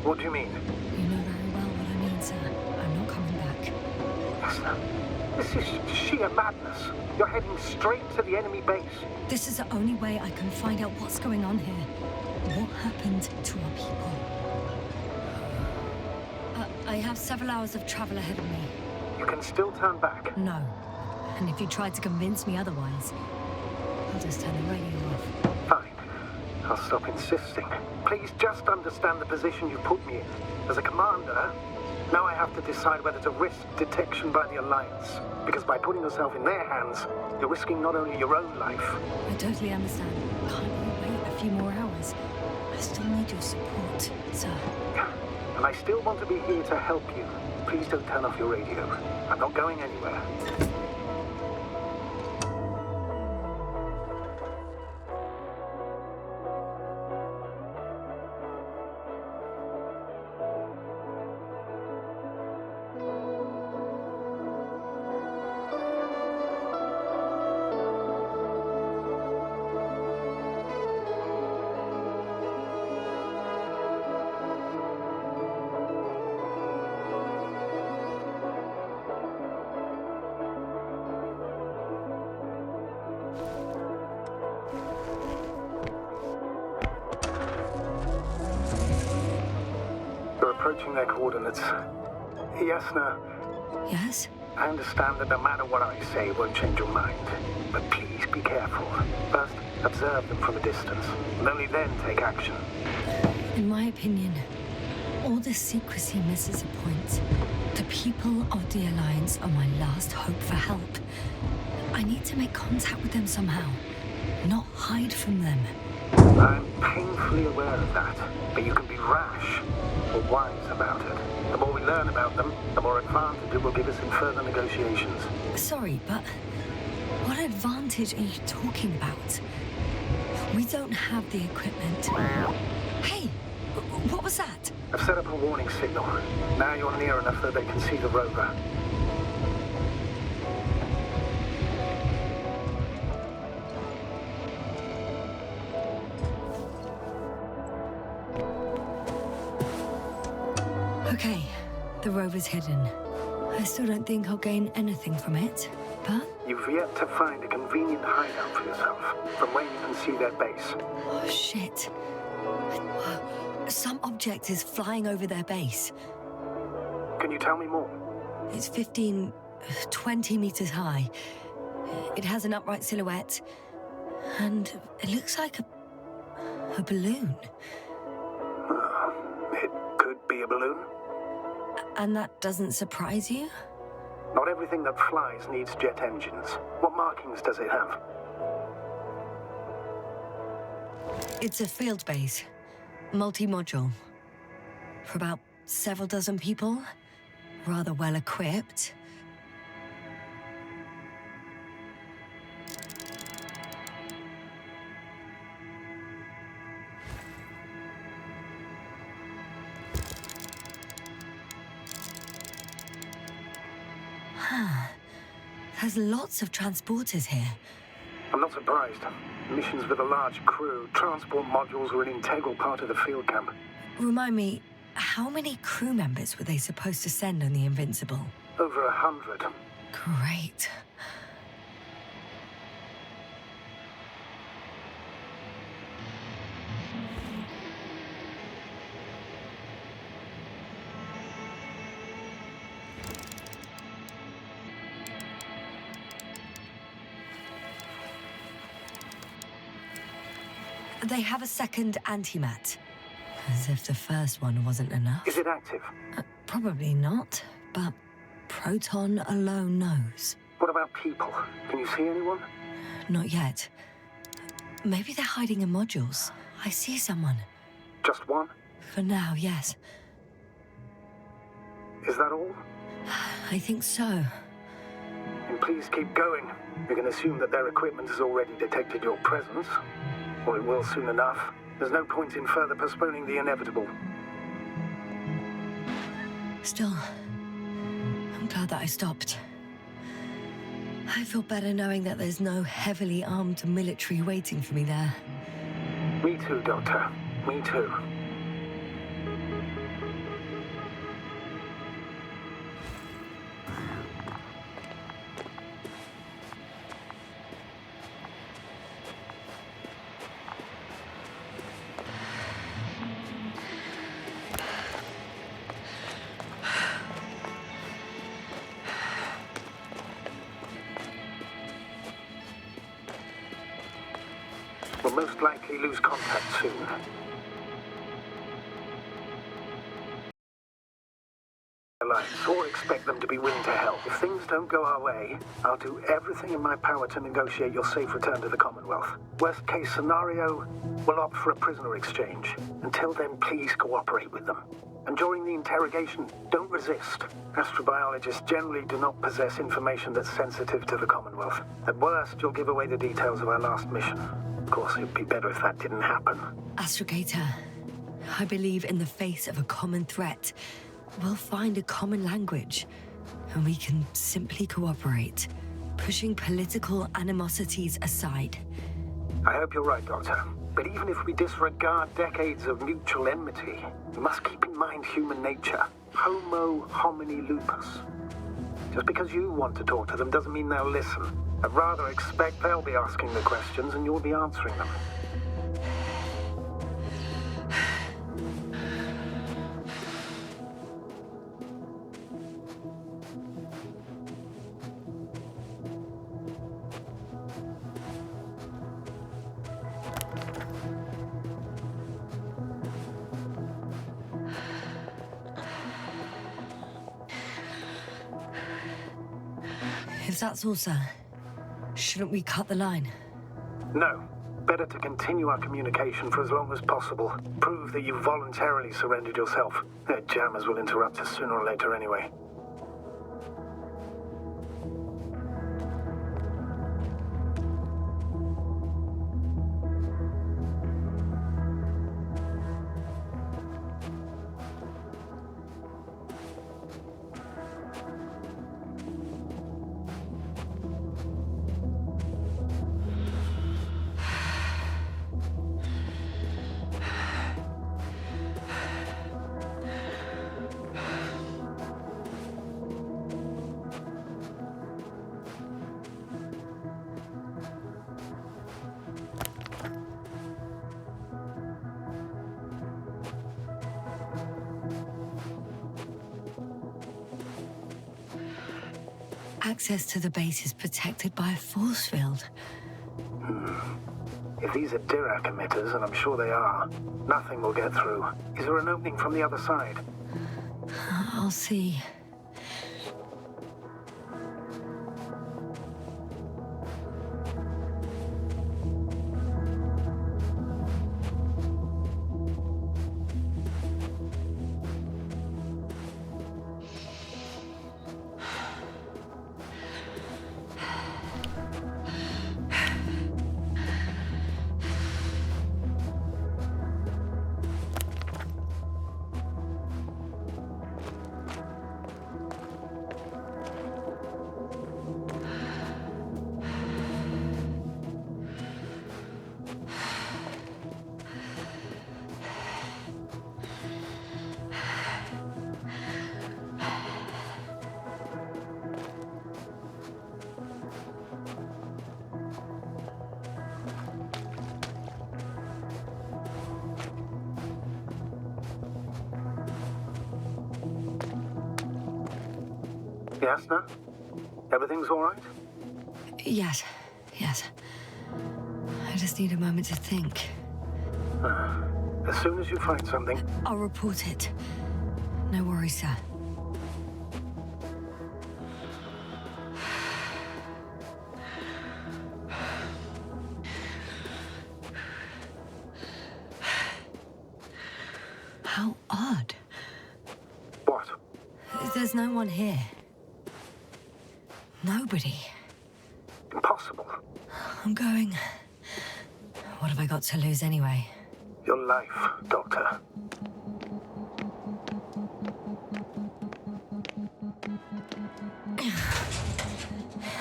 What do you mean? You know very well what I mean, sir. I'm not coming back. Yasna, this is sheer madness. You're heading straight to the enemy base. This is the only way I can find out what's going on here. What happened to our people? I have several hours of travel ahead of me. You can still turn back. No. And if you try to convince me otherwise, I'll just turn the radio off. Fine. I'll stop insisting. Please just understand the position you put me in. As a commander, now I have to decide whether to risk detection by the Alliance. Because by putting yourself in their hands, you're risking not only your own life. I totally understand. Can't we wait a few more hours? I still need your support, sir. And I still want to be here to help you. Please don't turn off your radio. I'm not going anywhere. Approaching their coordinates. Yasna. Yes? I understand that no matter what I say won't change your mind. But please be careful. First, observe them from a distance, and only then take action. In my opinion, all this secrecy misses a point. The people of the Alliance are my last hope for help. I need to make contact with them somehow, not hide from them. I'm painfully aware of that, but you can be rash or wise about it. The more we learn about them, the more advantage it will give us in further negotiations. Sorry, but what advantage are you talking about? We don't have the equipment. Hey, what was that? I've set up a warning signal. Now you're near enough that they can see the rover. Okay, the rover's hidden. I still don't think I'll gain anything from it, but... You've yet to find a convenient hideout for yourself, from where you can see their base. Oh, shit. Some object is flying over their base. Can you tell me more? It's 15, 20 meters high. It has an upright silhouette, and it looks like a balloon. It could be a balloon. And that doesn't surprise you? Not everything that flies needs jet engines. What markings does it have? It's a field base. Multi-module. For about several dozen people. Rather well equipped. There's lots of transporters here. I'm not surprised. Missions with a large crew, transport modules were an integral part of the field camp. Remind me, how many crew members were they supposed to send on the Invincible? Over 100. Great. They have a second antimat. As if the first one wasn't enough. Is it active? Probably not, but Proton alone knows. What about people? Can you see anyone? Not yet. Maybe they're hiding in modules. I see someone. Just one? For now, yes. Is that all? I think so. Then please keep going. You can assume that their equipment has already detected your presence. Or it will soon enough. There's no point in further postponing the inevitable. Still, I'm glad that I stopped. I feel better knowing that there's no heavily armed military waiting for me there. Me too, Doctor. Me too. We'll most likely lose contact soon. Alliance, or expect them to be willing to help. If things don't go our way, I'll do everything in my power to negotiate your safe return to the Commonwealth. Worst case scenario, we'll opt for a prisoner exchange. Until then, please cooperate with them. And during the interrogation, don't resist. Astrobiologists generally do not possess information that's sensitive to the Commonwealth. At worst, you'll give away the details of our last mission. Of course, it'd be better if that didn't happen. Astrogator, I believe in the face of a common threat, we'll find a common language, and we can simply cooperate, pushing political animosities aside. I hope you're right, Doctor. But even if we disregard decades of mutual enmity, we must keep in mind human nature. Homo homini lupus. Just because you want to talk to them doesn't mean they'll listen. I'd rather expect they'll be asking the questions and you'll be answering them. If that's all, sir, shouldn't we cut the line? No. Better to continue our communication for as long as possible. Prove that you voluntarily surrendered yourself. Their jammers will interrupt us sooner or later anyway. Access to the base is protected by a force field. If these are Dirac emitters, and I'm sure they are, nothing will get through. Is there an opening from the other side? I'll see. Yes, no? Everything's all right? Yes. I just need a moment to think. As soon as you find something... I'll report it. No worries, sir. How odd. What? There's no one here. Nobody. Impossible. I'm going. What have I got to lose anyway? Your life, Doctor.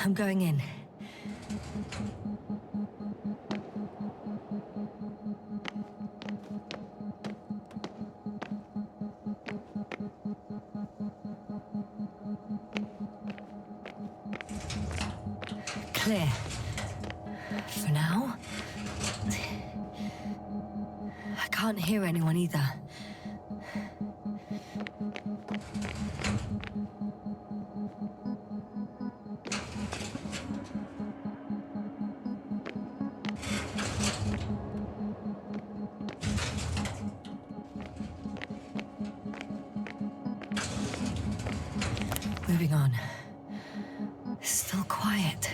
I'm going in. Clear. For now. I can't hear anyone either. Moving on. Still quiet.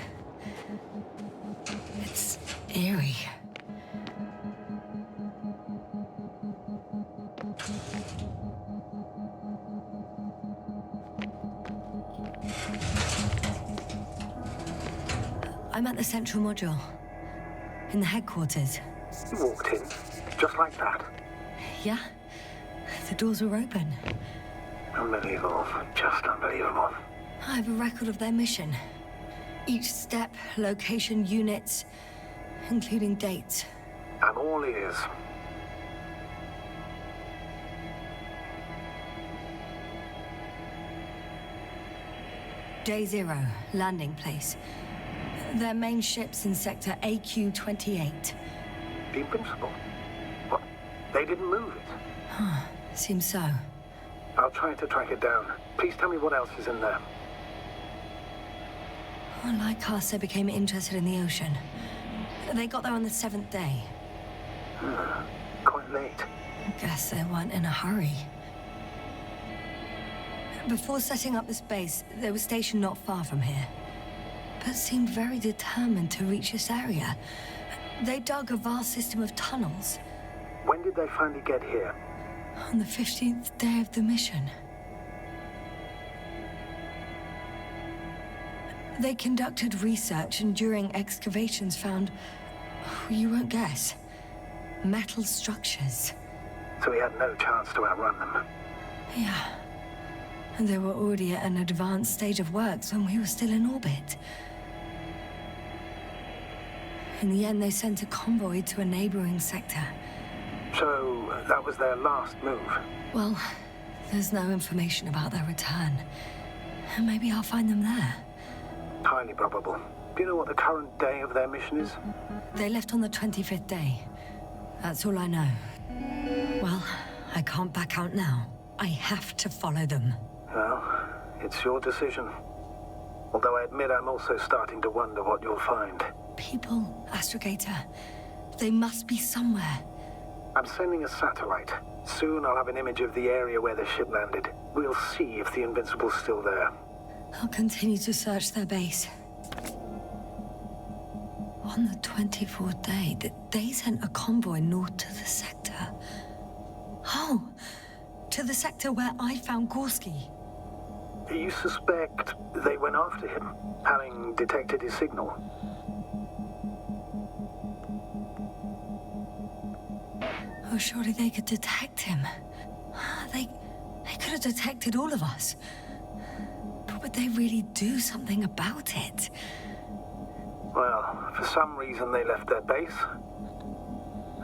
It's eerie. I'm at the central module. In the headquarters. You walked in, just like that. Yeah? The doors were open. Unbelievable. Just unbelievable. I have a record of their mission. Each step, location, units, including dates. I'm all ears. Day 0, landing place. Their main ship's in sector AQ-28. The Invincible? What? They didn't move it? Huh, seems so. I'll try to track it down. Please tell me what else is in there. Well, Lycars, they became interested in the ocean. They got there on the 7th day. Quite late. Guess they weren't in a hurry. Before setting up this base, they were stationed not far from here, but seemed very determined to reach this area. They dug a vast system of tunnels. When did they finally get here? On the 15th day of the mission. They conducted research and during excavations found, you won't guess, metal structures. So we had no chance to outrun them. Yeah. And they were already at an advanced stage of works when we were still in orbit. In the end, they sent a convoy to a neighboring sector. So that was their last move. Well, there's no information about their return. Maybe I'll find them there. Highly probable. Do you know what the current day of their mission is? They left on the 25th day. That's all I know. Well, I can't back out now. I have to follow them. Well, it's your decision. Although I admit I'm also starting to wonder what you'll find. People, Astrogator. They must be somewhere. I'm sending a satellite. Soon I'll have an image of the area where the ship landed. We'll see if the Invincible's still there. I'll continue to search their base. On the 24th day, they sent a convoy north to the sector. Oh, to the sector where I found Gorski. You suspect they went after him, having detected his signal? Oh, surely they could detect him. They could have detected all of us. But would they really do something about it? Well, for some reason they left their base.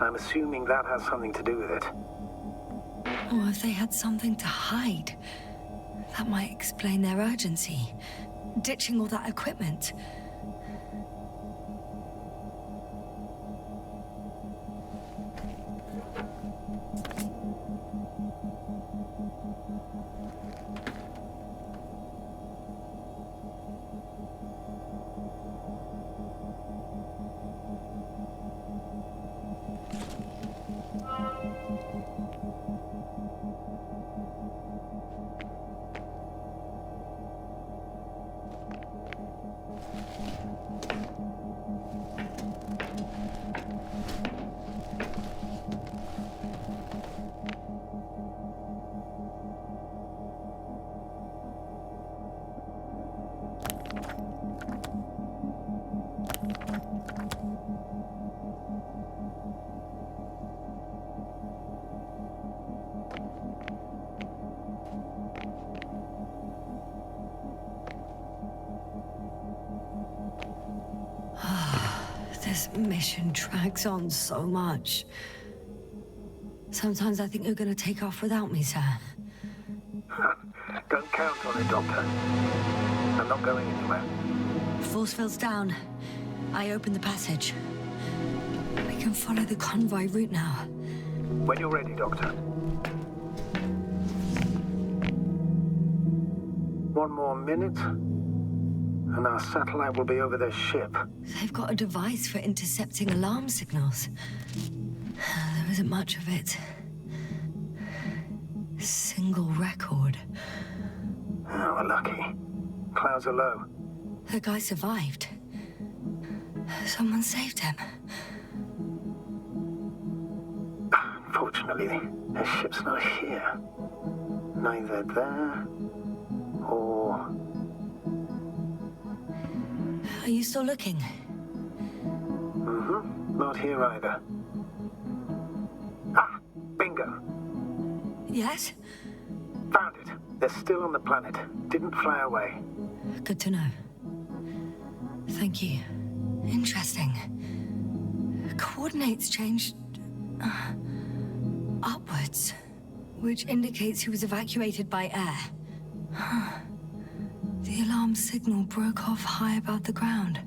I'm assuming that has something to do with it. Or if they had something to hide. That might explain their urgency. Ditching all that equipment. This mission drags on so much. Sometimes I think you're gonna take off without me, sir. Don't count on it, Doctor. I'm not going anywhere. Force field's down. I open the passage. We can follow the convoy route now. When you're ready, Doctor. One more minute, and our satellite will be over their ship. They've got a device for intercepting alarm signals. There isn't much of it. Single record. Oh, we're lucky. Clouds are low. The guy survived. Someone saved him. Unfortunately, the ship's not here. Neither there or... Are you still looking? Not here either. Ah, bingo. Yes? Found it. They're still on the planet. Didn't fly away. Good to know. Thank you. Interesting. Coordinates changed... upwards. Which indicates he was evacuated by air. The alarm signal broke off high above the ground.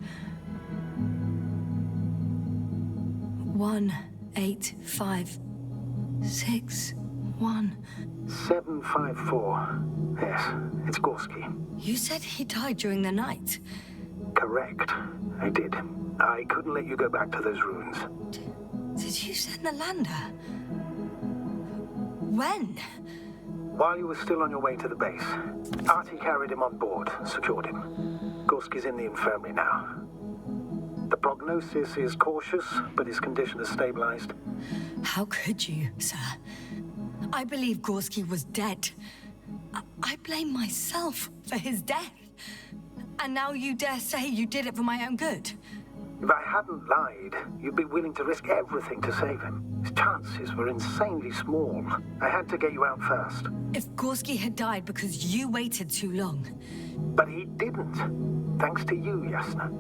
18561. 754. Yes, it's Gorski. You said he died during the night. Correct. I did. I couldn't let you go back to those ruins. Did you send the lander? When? While you were still on your way to the base, Artie carried him on board, secured him. Gorski's in the infirmary now. The prognosis is cautious, but his condition has stabilized. How could you, sir? I believe Gorski was dead. I blame myself for his death. And now you dare say you did it for my own good? If I hadn't lied, you'd be willing to risk everything to save him. His chances were insanely small. I had to get you out first. If Gorski had died because you waited too long... But he didn't. Thanks to you, Yasna.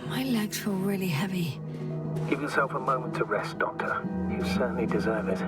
My legs feel really heavy. Give yourself a moment to rest, Doctor. You certainly deserve it.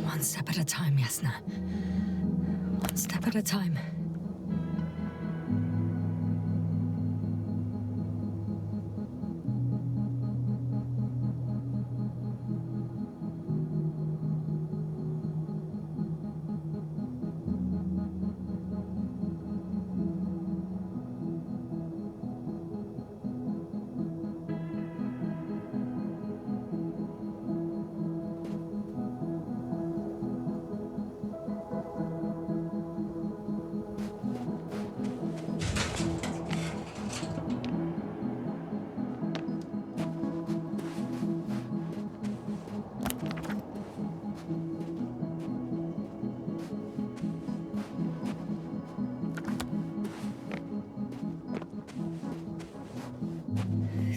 One step at a time, Yasna. One step at a time.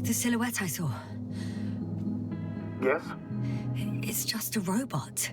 The silhouette I saw. Yes? It's just a robot.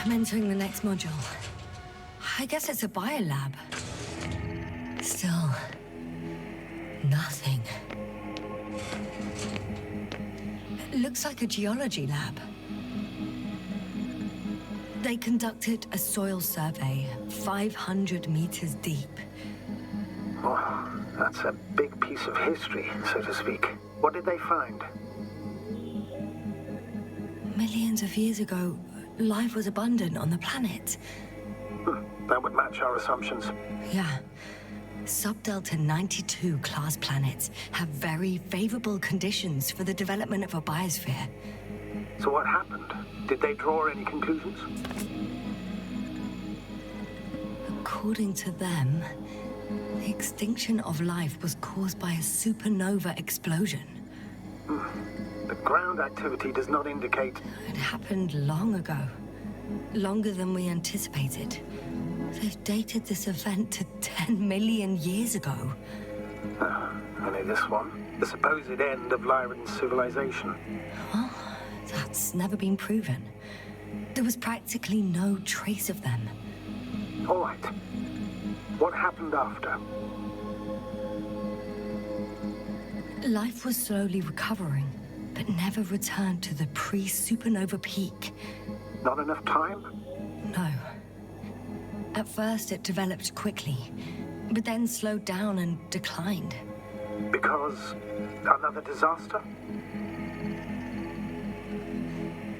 I'm entering the next module. I guess it's a biolab. Still, nothing. It looks like a geology lab. They conducted a soil survey 500 meters deep. Oh, that's a big piece of history, so to speak. What did they find? Millions of years ago, life was abundant on the planet. That would match our assumptions. Yeah. Subdelta 92 class planets have very favorable conditions for the development of a biosphere. So what happened? Did they draw any conclusions? According to them, the extinction of life was caused by a supernova explosion. The ground activity does not indicate... It happened long ago. Longer than we anticipated. They've dated this event to 10 million years ago. Only this one. The supposed end of Lyran's civilization. Well, that's never been proven. There was practically no trace of them. All right. What happened after? Life was slowly recovering, but never returned to the pre-supernova peak. Not enough time? No. At first, it developed quickly, but then slowed down and declined. Because another disaster?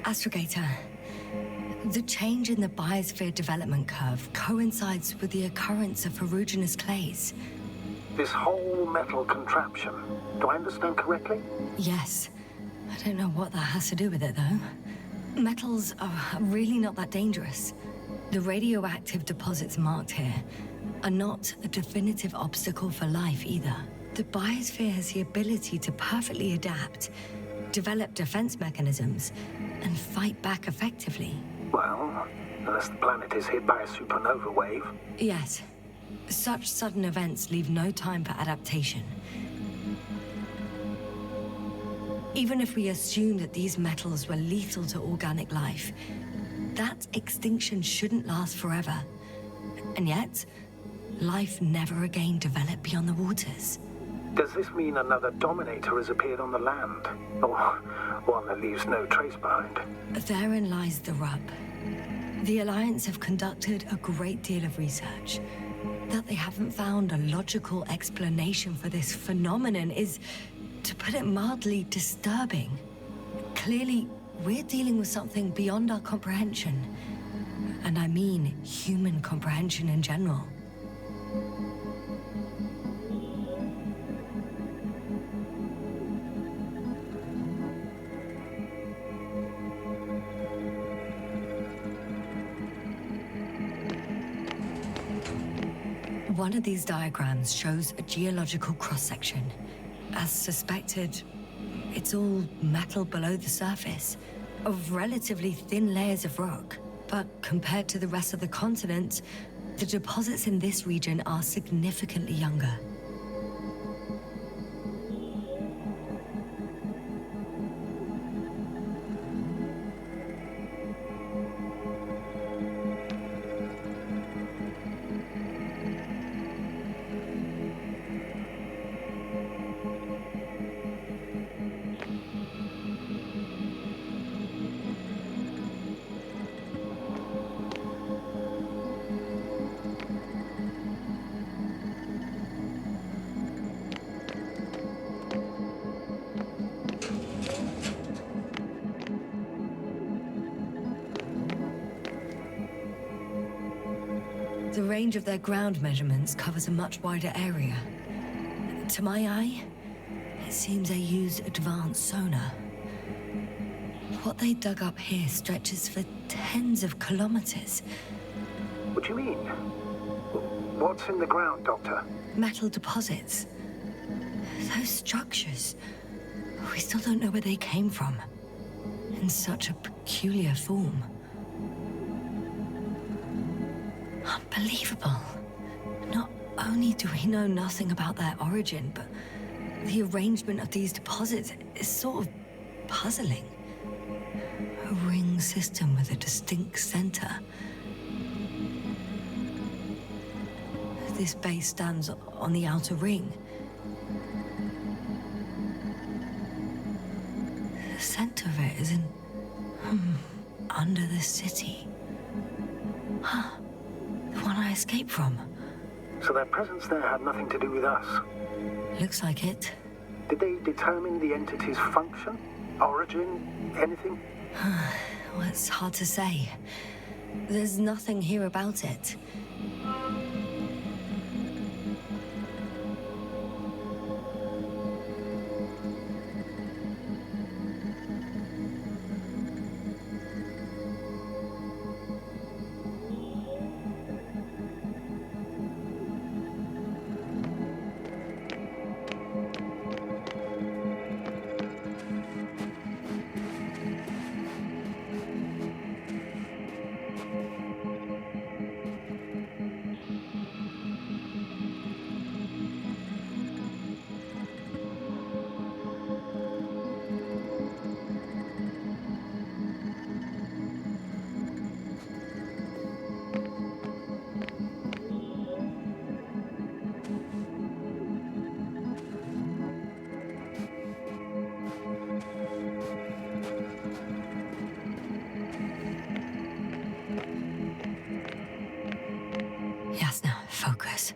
Astrogator, the change in the biosphere development curve coincides with the occurrence of ferruginous clays. This whole metal contraption, do I understand correctly? Yes. I don't know what that has to do with it, though. Metals are really not that dangerous. The radioactive deposits marked here are not a definitive obstacle for life either. The biosphere has the ability to perfectly adapt, develop defense mechanisms, and fight back effectively. Well, unless the planet is hit by a supernova wave. Yes. Such sudden events leave no time for adaptation. Even if we assume that these metals were lethal to organic life, that extinction shouldn't last forever. And yet, life never again developed beyond the waters. Does this mean another Dominator has appeared on the land? Or one that leaves no trace behind? Therein lies the rub. The Alliance have conducted a great deal of research. That they haven't found a logical explanation for this phenomenon is, to put it mildly, disturbing. Clearly, we're dealing with something beyond our comprehension. And I mean human comprehension in general. One of these diagrams shows a geological cross-section. As suspected, it's all metal below the surface, of relatively thin layers of rock. But compared to the rest of the continent, the deposits in this region are significantly younger. The range of their ground measurements covers a much wider area. To my eye, it seems they use advanced sonar. What they dug up here stretches for tens of kilometers. What do you mean? What's in the ground, Doctor? Metal deposits. Those structures. We still don't know where they came from. In such a peculiar form. Unbelievable. Not only do we know nothing about their origin, but the arrangement of these deposits is sort of puzzling. a ring system with a distinct center. This base stands on the outer ring. The center of it is under the city. Huh. The one I escaped from. So their presence there had nothing to do with us. Looks like it. Did they determine the entity's function, origin, anything? Well, it's hard to say. There's nothing here about it. Yasna, focus.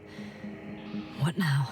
What now?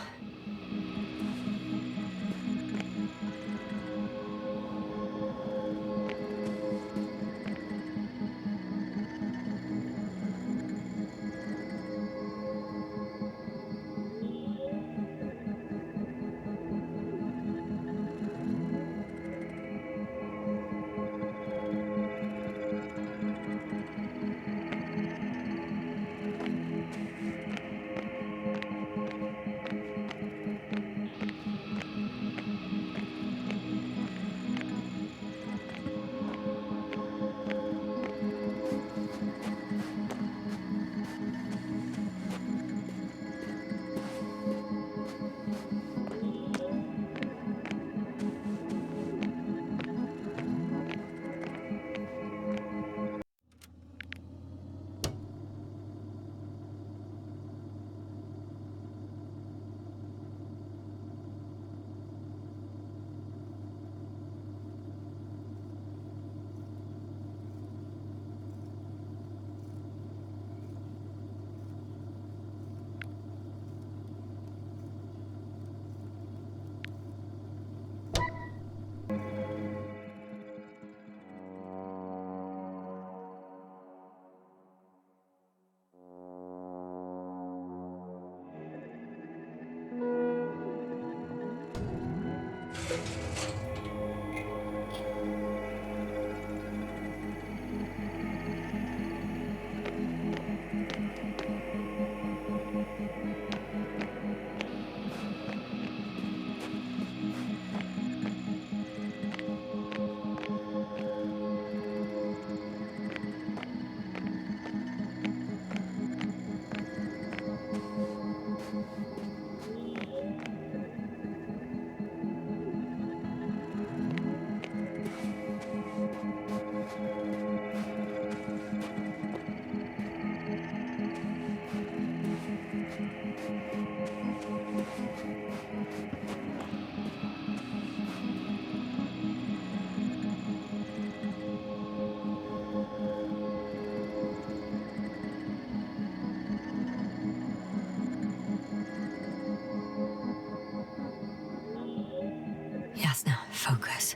Yasna, focus.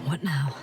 What now?